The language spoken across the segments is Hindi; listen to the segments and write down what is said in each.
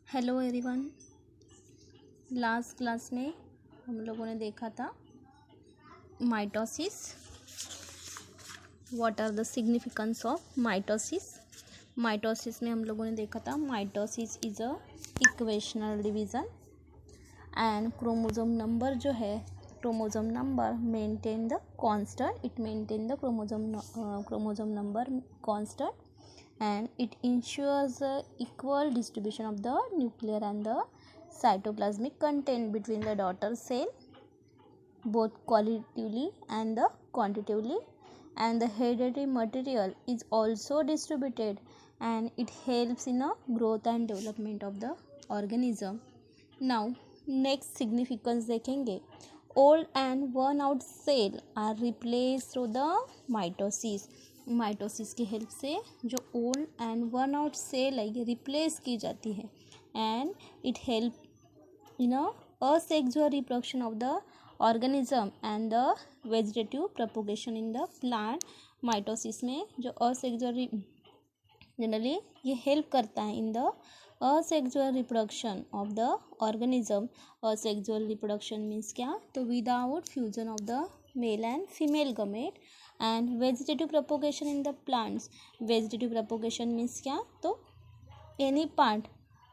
Hello everyone. लास्ट क्लास में हम लोगों ने देखा था mitosis. What are the significance of mitosis. Mitosis में हम लोगों ने देखा था mitosis is a equational division and chromosome number जो है chromosome number maintain the constant. It maintain the chromosome number constant and it ensures the equal distribution of the nuclear and the cytoplasmic content between the daughter cell both qualitatively and the quantitatively, and the hereditary material is also distributed and it helps in the growth and development of the organism. Now next significance देखेंगे। old and worn out cell are replaced through the mitosis। Mitosis की हेल्प से जो old and worn out cell है ये रिप्लेस की जाती है and it help in asexual reproduction of the organism and the vegetative propagation in the plant. Mitosis में जो असेक्सुअल जनरली ये हेल्प करता है in the asexual reproduction of the organism. Asexual reproduction means क्या, तो without fusion of the male and female gamete. And vegetative propagation in the plants. Vegetative propagation means क्या, तो any part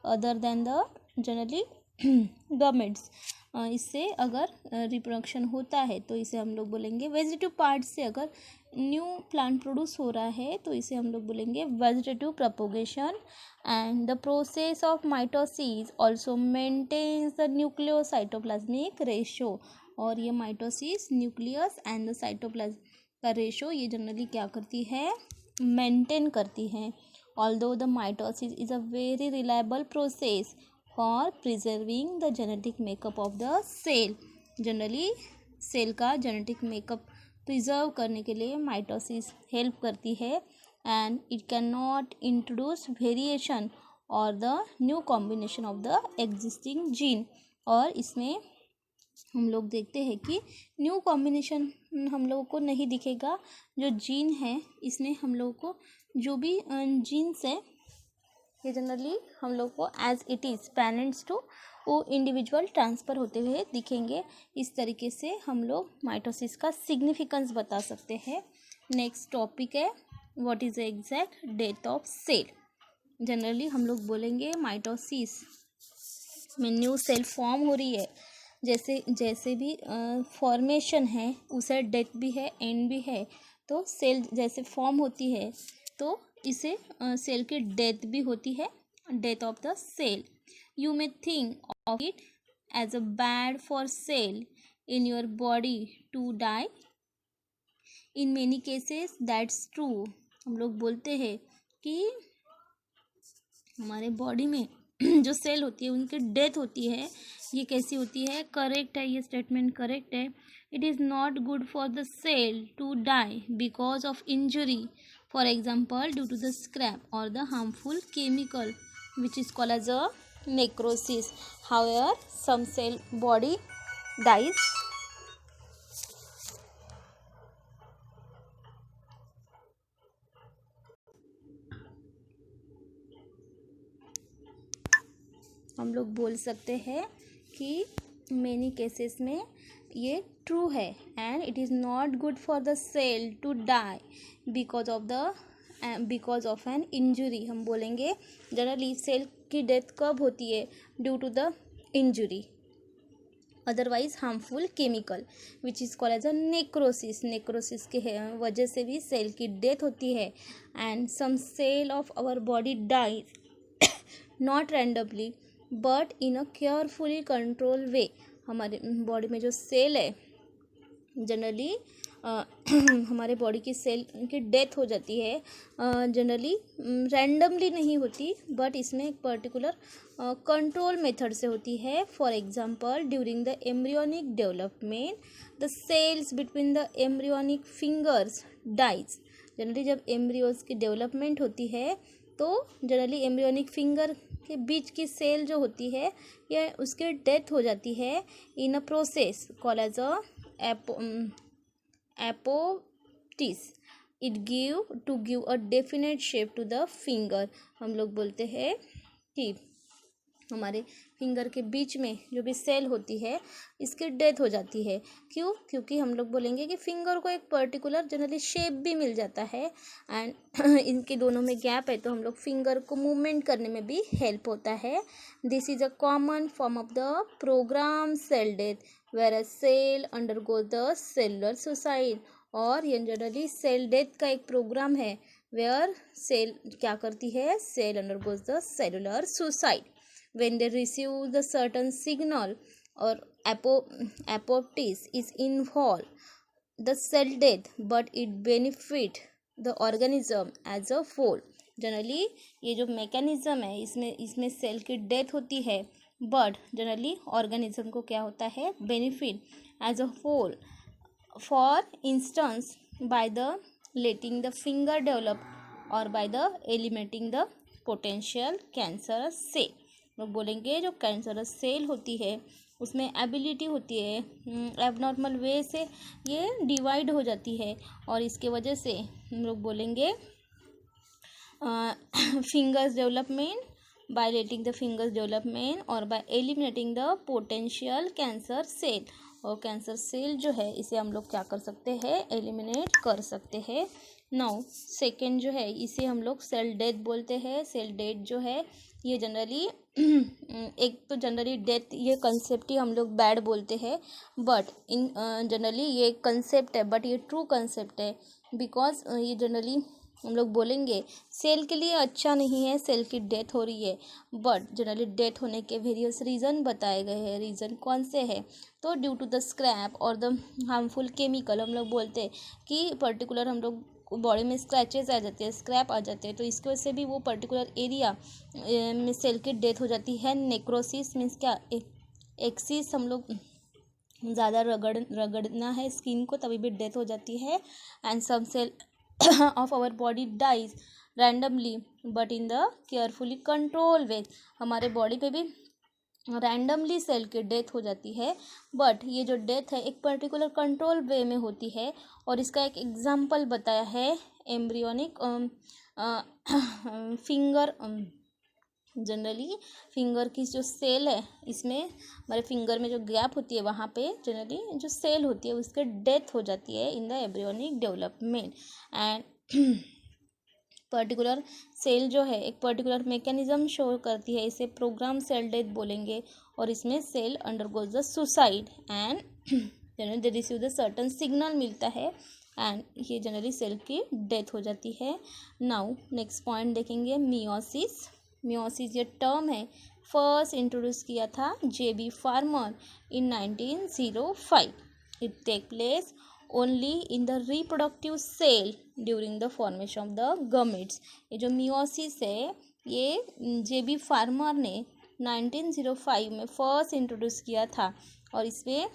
other than the generally gametes. इससे अगर रिप्रोडक्शन होता है तो इसे हम लोग बोलेंगे वेजिटेटिव पार्ट से अगर न्यू प्लांट प्रोड्यूस हो रहा है तो इसे हम लोग बोलेंगे vegetative propagation. And the process of mitosis also maintains the nucleocytoplasmic ratio. और ये mitosis nucleus and the cytoplasm का रेशो ये जनरली क्या करती है, मेंटेन करती है। Although the mitosis is a very reliable process for preserving the genetic makeup of the cell. Generally cell का जेनेटिक मेकअप प्रिजर्व करने के लिए माइटोसिस हेल्प करती है and it can not introduce variation और the new combination of the existing gene. और इसमें हम लोग देखते हैं कि न्यू कॉम्बिनेशन हम लोगों को नहीं दिखेगा। जो जीन है इसमें हम लोगों को जो भी जीन्स है ये जनरली हम लोग को as it is parents to वो इंडिविजुअल ट्रांसफ़र होते हुए दिखेंगे। इस तरीके से हम लोग माइटोसिस का सिग्निफिकेंस बता सकते हैं। नेक्स्ट टॉपिक है what is the exact death of cell. Generally हम लोग बोलेंगे माइटोसिस में न्यू सेल फॉर्म हो रही है। जैसे जैसे भी फॉर्मेशन है उसे डेथ भी है एंड भी है। तो सेल जैसे फॉर्म होती है तो इसे सेल की डेथ भी होती है, death of the cell. You may think of it as a bad for cell in your body to die. In many cases that's true. हम लोग बोलते हैं कि हमारे बॉडी में जो सेल होती है उनकी डेथ होती है। ये कैसी होती है, करेक्ट है, ये स्टेटमेंट करेक्ट है। It is not good for the cell to die because of injury, for example due to the scrap और the harmful chemical which is called as a necrosis. However some cell body dies. हम लोग बोल सकते हैं कि मेनी केसेस में ये ट्रू है and it is not good for the cell to die because of an injury. हम बोलेंगे जनरली सेल की डेथ कब होती है, due to the injury otherwise harmful chemical which is called as a necrosis. Necrosis के वजह से भी सेल की डेथ होती है and some cell of our body die not randomly but in a carefully control way. हमारे बॉडी में जो सेल है जनरली हमारे बॉडी की सेल की डेथ हो जाती है जनरली रैंडमली नहीं होती बट इसमें एक पर्टिकुलर कंट्रोल मेथड से होती है। For example during the embryonic development the cells between the embryonic fingers dies. Generally जब एम्ब्रियोज की डेवलपमेंट होती है तो जनरली एम्ब्रियोनिक फिंगर के बीच की सेल जो होती है ये उसकी डेथ हो जाती है in a process called as a apoptosis. It give a definite shape to the finger. हम लोग बोलते हैं कि हमारे फिंगर के बीच में जो भी सेल होती है इसकी डेथ हो जाती है। क्यों? क्योंकि हम लोग बोलेंगे कि फिंगर को एक पर्टिकुलर जनरली शेप भी मिल जाता है एंड इनके दोनों में गैप है तो हम लोग फिंगर को मूवमेंट करने में भी हेल्प होता है। This is a common form of the program cell death where a cell undergoes the cellular suicide. और ये जनरली सेल डेथ का एक प्रोग्राम है वेयर सेल क्या करती है, cell undergoes the cellular suicide when they receive the certain signal or apoptosis is involved the cell death but it benefit the organism as a whole। Generally ये जो मैकेनिज्म है इसमें सेल की डेथ होती है बट जनरली ऑर्गेनिज्म को क्या होता है, benefit as a whole. For instance by the letting the finger develop और by the eliminating the potential cancer cell. लोग बोलेंगे जो कैंसरस सेल होती है उसमें एबिलिटी होती है एबनॉर्मल वे से ये डिवाइड हो जाती है और इसके वजह से हम लोग बोलेंगे fingers development by letting the fingers development और by eliminating the potential cancer cell. और कैंसर सेल जो है इसे हम लोग क्या कर सकते हैं, एलिमिनेट कर सकते हैं। नाउ सेकेंड जो है इसे हम लोग सेल डेथ बोलते हैं। सेल डेथ जो है ये जनरली एक तो जनरली डेथ ये कंसेप्ट ही हम लोग बैड बोलते हैं बट इन जनरली ये कंसेप्ट है बट ये ट्रू कंसेप्ट है बिकॉज ये जनरली हम लोग बोलेंगे सेल के लिए अच्छा नहीं है, सेल की डेथ हो रही है बट जनरली डेथ होने के वेरियस रीज़न बताए गए हैं। रीज़न कौन से हैं, तो ड्यू टू द स्क्रैप और द हार्मफुल केमिकल। हम लोग बोलते हैं कि पर्टिकुलर हम लोग बॉडी में स्क्रैचेस आ जाते हैं, स्क्रैप आ जाते हैं तो इसकी वजह से भी वो पर्टिकुलर एरिया में सेल की डेथ हो जाती है। नेक्रोसिस मीन्स क्या, एक्सिस हम लोग ज़्यादा रगड़ना है स्किन को तभी भी डेथ हो जाती है। And some cell of our body dies randomly but in the carefully control way. हमारे बॉडी पे भी रैंडमली सेल की डेथ हो जाती है बट ये जो डेथ है एक पर्टिकुलर कंट्रोल वे में होती है। और इसका एक एग्जांपल बताया है एम्ब्रियोनिक फिंगर। जनरली फिंगर की जो सेल है इसमें हमारे फिंगर में जो गैप होती है वहाँ पे जनरली जो सेल होती है उसके डेथ हो जाती है in the embryonic development. And particular cell जो है एक पर्टिकुलर मैकेनिज्म शो करती है, इसे प्रोग्राम सेल डेथ बोलेंगे। और इसमें cell undergoes the suicide and generally they receive the certain signal मिलता है एंड ये जनरली सेल की डेथ हो जाती है। नाउ नेक्स्ट पॉइंट देखेंगे मियोसिस। मियोसिस ये टर्म है फर्स्ट इंट्रोड्यूस किया था JB Farmer in 1905। It take place only in the reproductive cell during the formation of the gametes. ये जो मियोसिस है ये JB फार्मर ने 1905 में फर्स्ट इंट्रोड्यूस किया था और इसमें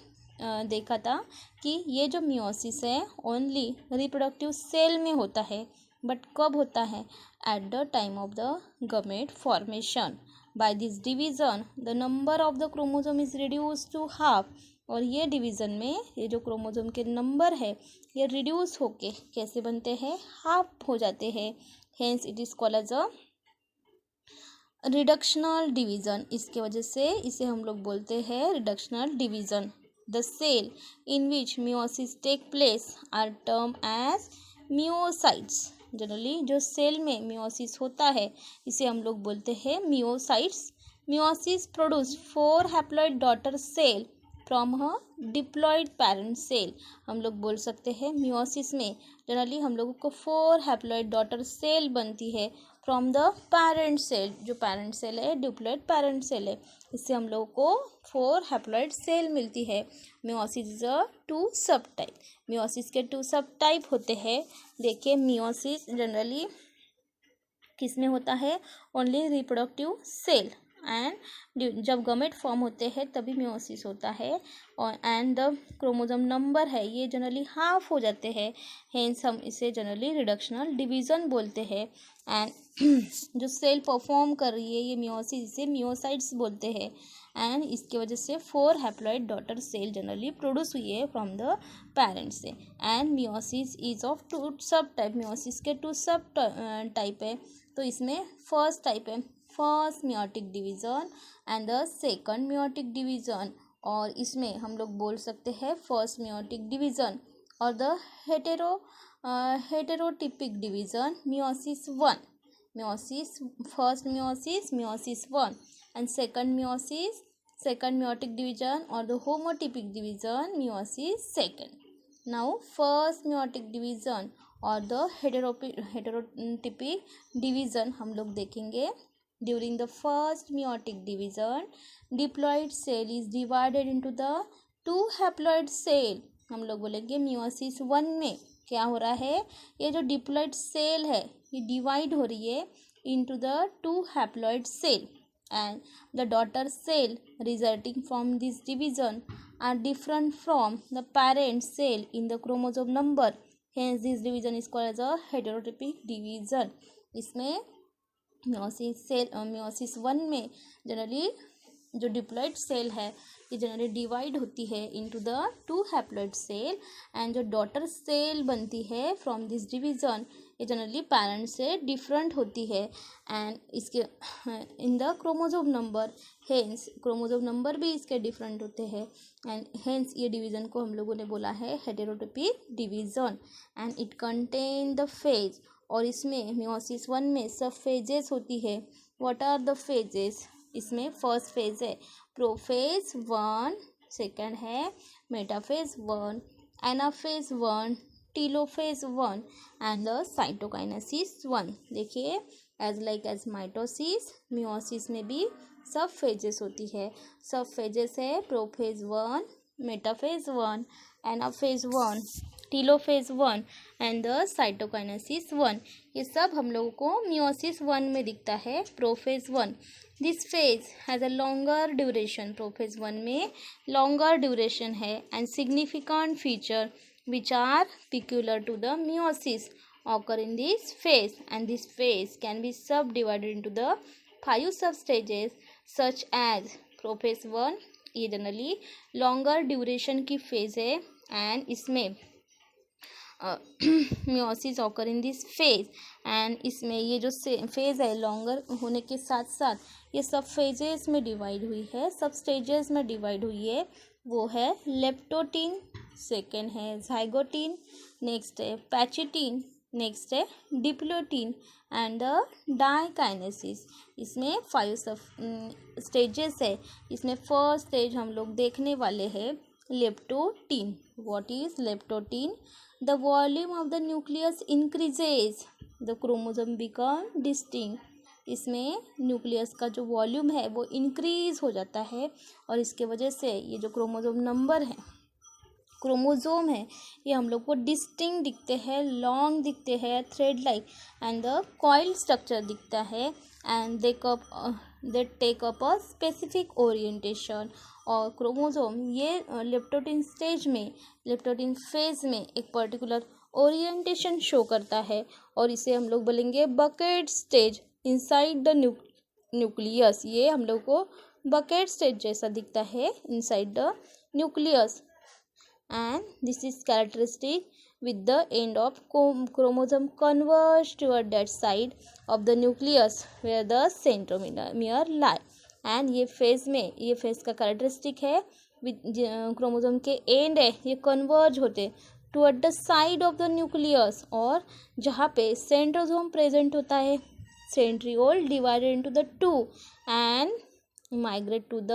देखा था कि ये जो मियोसिस है ओनली रिप्रोडक्टिव सेल में होता है बट कब होता है, at the time of the gamete formation. By this division the number of the chromosome is reduce to half. और ये डिवीज़न में ये जो क्रोमोसोम के नंबर है ये रिड्यूस होके कैसे बनते हैं, हाफ हो जाते हैं। Hence it is called as a reductional division. इसके वजह से इसे हम लोग बोलते हैं reductional division. The cell in which meiosis take place are term as meiocytes. Generally जो सेल में मियोसिस होता है इसे हम लोग बोलते हैं meiocytes. Meiosis produce 4 haploid daughter cell from a diploid parent cell. हम लोग बोल सकते हैं मियोसिस में जनरली हम लोगों को 4 हैप्लॉइड डॉटर सेल बनती है फ्रॉम द पेरेंट सेल। जो पेरेंट सेल है डिप्लॉइड पेरेंट सेल है, इससे हम लोगों को 4 हैप्लॉइड सेल मिलती है। मियोसिस इज अ 2 सब टाइप। मियोसिस के 2 सब टाइप होते हैं। देखिए मियोसिस जनरली किस में होता है, ओनली रिप्रोडक्टिव सेल एंड जब गमेट फॉर्म होते हैं तभी मियोसिस होता है। और एंड द क्रोमोसोम नंबर है ये जनरली हाफ हो जाते हैं, हेंस हम इसे जनरली रिडक्शनल डिवीज़न बोलते हैं। एंड जो सेल परफॉर्म कर रही है ये मियोसिस, इसे मियोसाइट्स बोलते हैं। एंड इसके वजह से 4 haploid daughter cell generally produce हुई है फ्रॉम द पेरेंट्स से। एंड मियोसिस इज ऑफ 2 सब टाइप, मियोसिस के 2 सब टाइप है। तो इसमें फर्स्ट टाइप है first meiotic division and the second meiotic division, और इसमें हम लोग बोल सकते हैं फर्स्ट मियोटिक डिवीज़न और the heterotypic division meiosis 1, meiosis first meiosis 1 and second meiotic division or the homotypic division meiosis 2. Now first meiotic division और the heterotypic division हम लोग देखेंगे। During the first meiotic division, diploid cell is divided into the 2 haploid cell। हम लोग बोलेंगे meiosis 1 में क्या हो रहा है, ये जो डिप्लॉइड सेल है ये डिवाइड हो रही है into the 2 haploid cell, and the daughter cell resulting from this division are different from the parent cell in the chromosome number, hence this division is called as a heterotypic division। इसमें मियोसिस 1 में जनरली जो डिप्लॉइड सेल है ये जनरली डिवाइड होती है into the 2 haploid cell, and जो डॉटर सेल बनती है फ्रॉम दिस डिवीज़न ये जनरली पेरेंट से डिफरेंट होती है। एंड इसके in the chromosome number, hence chromosome number भी इसके डिफरेंट होते हैं, एंड हेंस ये डिवीज़न को हम लोगों ने बोला है heterotypic division. And it contain the phase, और इसमें मियोसिस 1 में सब फेजेस होती है। व्हाट आर द फेजेस, इसमें फर्स्ट फेज है प्रोफेज 1, सेकंड है metaphase 1, anaphase 1, telophase 1 and the cytokinesis 1। देखिए एज माइटोसिस मियोसिस में भी सब फेजेस होती है। सब फेजेस है prophase 1, metaphase 1, anaphase 1, telophase 1 and the cytokinesis 1। ये सब हम लोगों को मियोसिस 1 में दिखता है prophase 1। This phase has a longer duration, prophase 1 में लॉन्गर ड्यूरेशन है, and significant feature which are peculiar to the meiosis occur in this phase, and this phase can be subdivided into the 5 substages such as prophase 1 ये जनरली लॉन्गर ड्यूरेशन की फेज है, एंड इसमें meiosis occur in this phase, and इसमें ये जो फेज है लॉन्गर होने के साथ साथ ये सब फेजेस में डिवाइड हुई है, सब स्टेजेस में डिवाइड हुई है। वो है लेप्टोटीन, सेकेंड है जाइगोटीन, नेक्स्ट है पैचिटीन, नेक्स्ट है डिप्लोटीन एंड द डाइकाइनेसिस। इसमें 5 सब स्टेजेस है। इसमें फर्स्ट स्टेज हम लोग देखने वाले हैं leptotene. What is leptotene? The volume of the nucleus increases, the chromosome become distinct. इसमें न्यूक्लियस का जो वॉल्यूम है वो इंक्रीज हो जाता है, और इसके वजह से ये जो क्रोमोसोम है ये हम लोग को डिस्टिंक्ट दिखते हैं, लॉन्ग दिखते हैं, thread like, and the coil structure दिखता है, and they take up a specific orientation. और क्रोमोसोम ये लेप्टोटीन फेज में एक पर्टिकुलर ओरिएंटेशन शो करता है, और इसे हम लोग बोलेंगे bucket stage inside the nucleus. ये हम लोग को बकेट स्टेज जैसा दिखता है inside the nucleus, and this is characteristic with the end of chromosome converge toward that side of the nucleus where the centromere lie। and ये फेज का कैरेक्टरिस्टिक है विद क्रोमोसोम के एंड है ये कन्वर्ज होते toward the side of the nucleus, और जहाँ पे सेंट्रोसोम प्रेजेंट होता है centriole divided into the 2 and migrate to the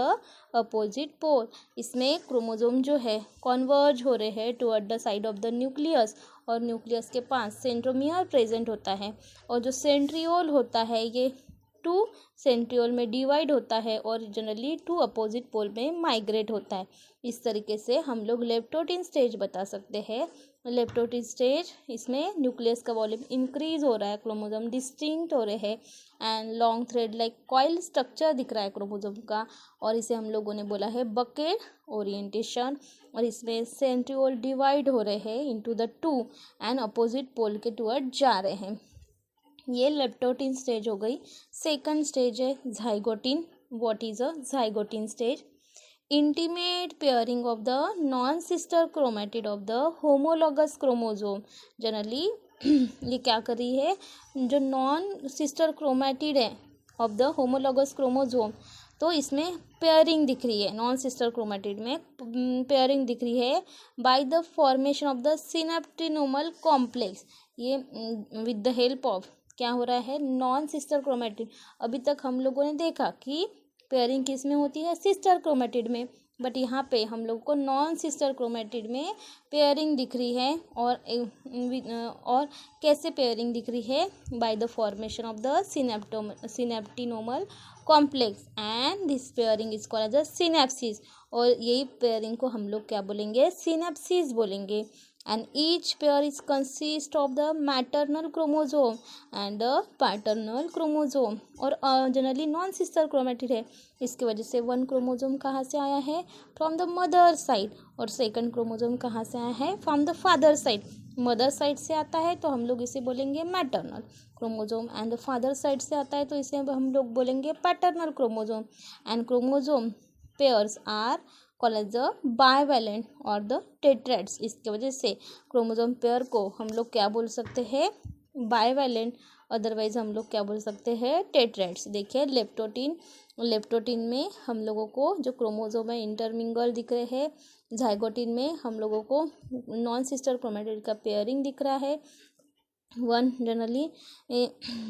opposite pole. इसमें क्रोमोसोम जो है कन्वर्ज हो रहे हैं toward the side of the nucleus, और न्यूक्लियस के पास सेंट्रोमियर प्रेजेंट होता है, और जो सेंट्रियोल होता है ये 2 सेंट्रियोल में डिवाइड होता है और जनरली 2 अपोजिट पोल में माइग्रेट होता है। इस तरीके से हम लोग लेप्टोटीन स्टेज बता सकते हैं। लेप्टोटीन स्टेज इसमें न्यूक्लियस का वॉल्यूम इंक्रीज हो रहा है, क्रोमोसोम डिस्टिंक्ट हो रहे हैं, and long thread like coil structure दिख रहा है क्रोमोसोम का, और इसे हम लोगों ने बोला है बकेट ओरिएंटेशन। और इसमें सेंट्रियोल डिवाइड हो रहे हैं into the 2 and opposite pole के टुवर्ड जा रहे हैं। ये लेप्टोटीन स्टेज हो गई। सेकंड स्टेज है zygotene. What is a zygote stage? Intimate pairing of the non-sister chromatid of the homologous chromosome. Generally ये क्या कर रही है, जो नॉन सिस्टर क्रोमेटिड है ऑफ द होमोलॉगस क्रोमोजोम, तो इसमें पेयरिंग दिख रही है, नॉन सिस्टर क्रोमेटिड में पेयरिंग दिख रही है by the formation of the synaptonemal complex. ये विद द हेल्प ऑफ क्या हो रहा है, नॉन सिस्टर क्रोमेटिड. अभी तक हम लोगों ने देखा कि पेयरिंग किस में होती है, सिस्टर क्रोमेटिड में, बट यहाँ पे हम लोग को नॉन सिस्टर क्रोमेटिड में पेयरिंग दिख रही है. और कैसे पेयरिंग दिख रही है, by the formation of the synaptonemal complex, and this pairing is called as a synapsis. और यही पेयरिंग को हम लोग क्या बोलेंगे, सिनेप्सिस बोलेंगे. And each pair is consist of the maternal chromosome and the paternal chromosome. और जनरली नॉन सिस्टर क्रोमेटिड है, इसकी वजह से वन क्रोमोजोम कहाँ से आया है, फ्रॉम द मदर साइड, और सेकंड क्रोमोजोम कहाँ से आया है, from the father side. Mother side से आता है तो हम लोग इसे बोलेंगे maternal chromosome, and father side से आता है तो इसे हम लोग बोलेंगे paternal chromosome. And chromosome pairs are called as the bivalent और द टेट्राइड्स. इसके वजह से क्रोमोजोम पेयर को हम लोग क्या बोल सकते हैं, बाइवैलेंट, अदरवाइज हम लोग क्या बोल सकते हैं, टेट्राइड्स. देखिए लेप्टोटीन में हम लोगों को जो क्रोमोजोम है इंटरमिंगल दिख रहे हैं, जाइगोटीन में हम लोगों को नॉन सिस्टर क्रोमेटिड का पेयरिंग दिख रहा है. वन जनरली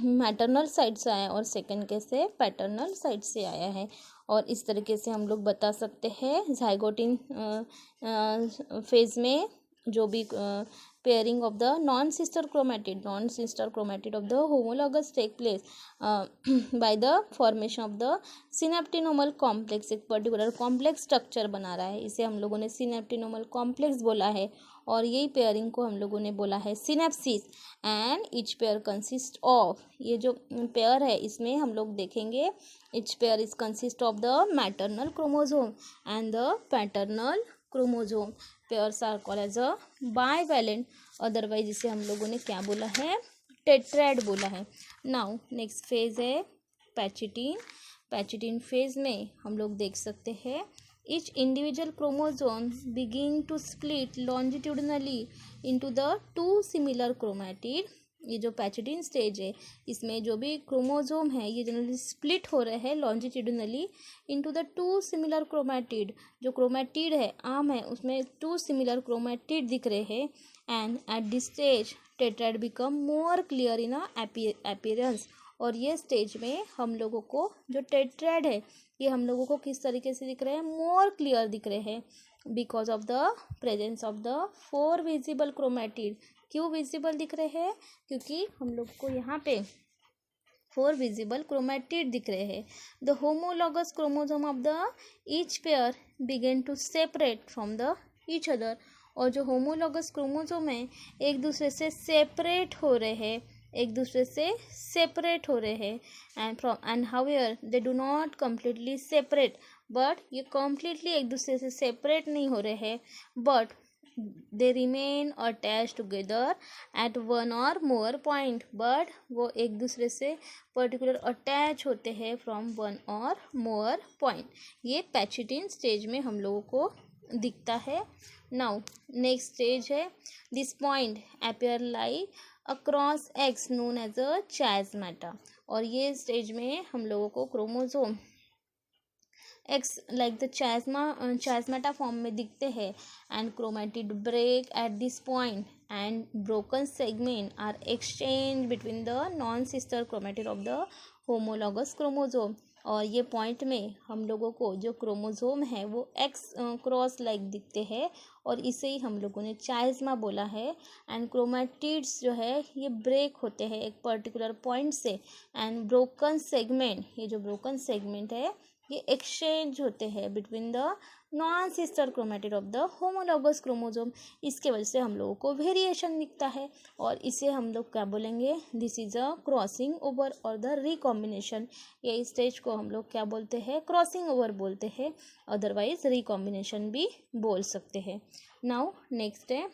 मैटरनल साइड से आया और सेकंड कैसे पैटर्नल साइड से आया है. और इस तरीके से हम लोग बता सकते हैं जाइगोटिन फेज में जो भी pairing of the non sister chromatid of the homologous take place by the formation of the synaptonemal complex. एक पर्टिकुलर कॉम्प्लेक्स स्ट्रक्चर बना रहा है, इसे हम लोगों ने सिनेप्टिनोमल कॉम्प्लेक्स बोला है, और यही पेयरिंग को हम लोगों ने बोला है synapsis. And each pair consist of, ये जो पेयर है इसमें हम लोग देखेंगे, each pair is consist of the maternal chromosome and the paternal chromosome. Pairs are called as a bivalent, otherwise इसे हम लोगों ने क्या बोला है, टेट्राइड बोला है. नाउ नेक्स्ट फेज है पैचिटिन फेज में हम लोग देख सकते हैं each individual chromosome begin to split longitudinally into the two similar chromatid. ये जो पैचिटिन स्टेज है इसमें जो भी क्रोमोजोम है ये जनरली स्प्लिट हो रहे हैं longitudinally into the two similar chromatid. जो क्रोमैटिड है आम है उसमें टू सिमिलर क्रोमैटिड दिख रहे हैं. And at this stage tetrad become more clear in appearance. और ये स्टेज में हम लोगों को जो टेट्राइड है ये हम लोगों को किस तरीके से दिख रहे हैं, मोर क्लियर दिख रहे हैं, because of the presence of the 4 visible chromatid. क्यों विजिबल दिख रहे हैं, क्योंकि हम लोग को यहाँ पे 4 विजिबल क्रोमैटिड दिख रहे हैं. The homologous chromosome of the each pair begin to separate from the each other. और जो होमोलॉगस क्रोमोसोम है एक दूसरे से सेपरेट हो रहे हैं, and however they do not completely separate. But ये कम्प्लीटली एक दूसरे से सेपरेट नहीं हो रहे हैं, but they remain attach together at one और मोर पॉइंट. बट वो एक दूसरे से पर्टिकुलर अटैच होते हैं फ्रॉम वन और मोर पॉइंट. ये पैचिटिन स्टेज में हम लोगों को दिखता है. नाउ नेक्स्ट स्टेज है this point appear like a cross X known as a chiasmata. और ये स्टेज में हम लोगों को chromosome X like the chiasmata form में दिखते हैं. And chromatid break at this point and broken segment are exchange between the non sister chromatid of the homologous chromosome. और ये पॉइंट में हम लोगों को जो क्रोमोसोम है वो एक्स क्रॉस लाइक दिखते हैं, और इसे ही हम लोगों ने चायज़्मा बोला है. एंड क्रोमैटिड्स जो है ये ब्रेक होते हैं एक पर्टिकुलर पॉइंट से, एंड ब्रोकन सेगमेंट, ये जो ब्रोकन सेगमेंट है ये एक्सचेंज होते हैं between the non sister chromatid of the homologous chromosome. इसके वजह से हम लोगों को वेरिएशन दिखता है, और इसे हम लोग क्या बोलेंगे, this is a crossing over और द रिकॉम्बिनेशन. ये स्टेज को हम लोग क्या बोलते हैं, क्रॉसिंग ओवर बोलते हैं, अदरवाइज रिकॉम्बिनेशन भी बोल सकते हैं. नाउ नेक्स्ट है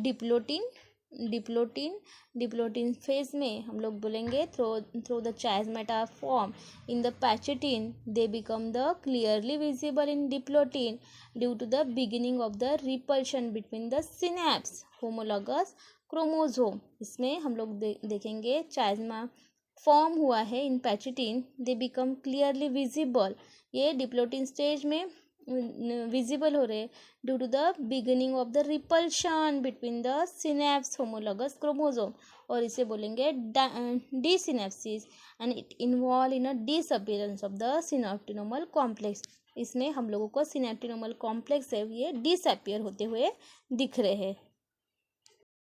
डिप्लोटिन डिप्लोटिन फेज में हम लोग बोलेंगे through the chiasmata form in the pachytene they become the clearly visible in diplotene due to the beginning of the repulsion between the synapse homologous chromosome. इसमें हम लोग देखेंगे चायज़मा फॉर्म हुआ है in pachytene, they become clearly visible, ये डिप्लोटिन स्टेज में विजिबल हो रहे due to the beginning of the repulsion between the synapse homologous chromosome, और इसे बोलेंगे desynapsis and it involve in a disappearance of the synaptonemal complex. इसमें हम लोगों को सिनेप्टिनोमल कॉम्प्लेक्स है ये डिसअपीयर होते हुए दिख रहे हैं।